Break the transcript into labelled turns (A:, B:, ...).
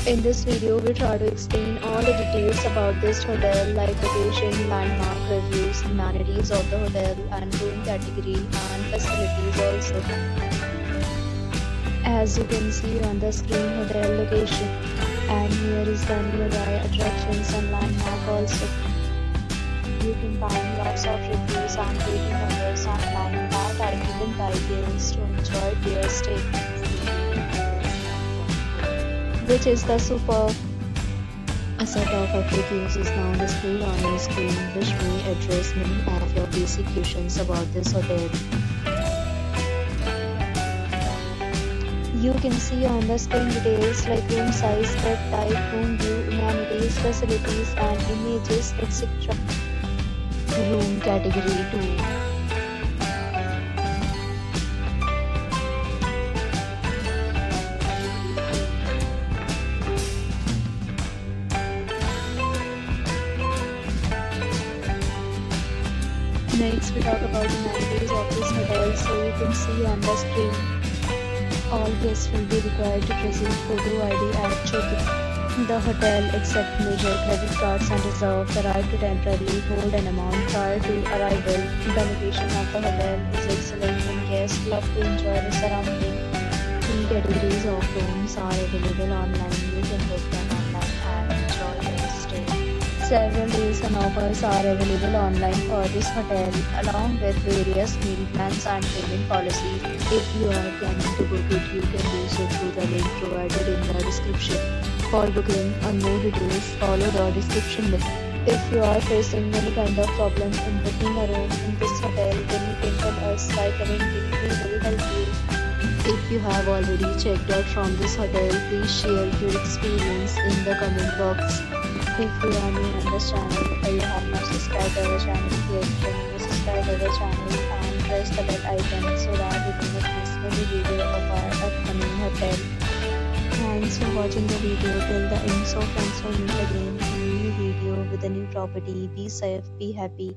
A: In this video, we try to explain all the details about this hotel like location, landmark, reviews, amenities of the hotel and room category and facilities also. As you can see on the screen, hotel location, and here is the nearby attractions and landmark also. You can find lots of reviews and rating numbers online that are given by guests to enjoy their stay, which is the superb. A set of FAQs is now displayed on your screen, which may address many of your basic questions about this hotel. You can see on the screen details like room size, bed type, room view, amenities, facilities and images, etc. Room category 2. Next, we talk about the amenities of this hotel. So you can see on the screen, all guests will be required to present photo ID at check-in. The hotel accepts major credit cards and reserves the right to temporarily hold an amount prior to arrival. The location of the hotel is excellent and guests love to enjoy the surrounding. 3 categories of rooms are available online. You can book them online and enjoy your stay. Several deals and offers are available online for this hotel, along with various meal plans and payment policies. If you are planning to book it, you can do so through the link provided in the description. For booking or more details, follow the description link. If you are facing any kind of problem in booking a room in this hotel, then you can tell us by commenting. We will help you. If you have already checked out from this hotel, please share your experience in the comment box. If you are new on this channel or you have not subscribed our channel yet, then you subscribe our channel and press the bell icon so that you do not miss any video of our upcoming hotel. Thanks for watching the video till the end. So friends, will meet again in a new video with a new property. Be safe, be happy.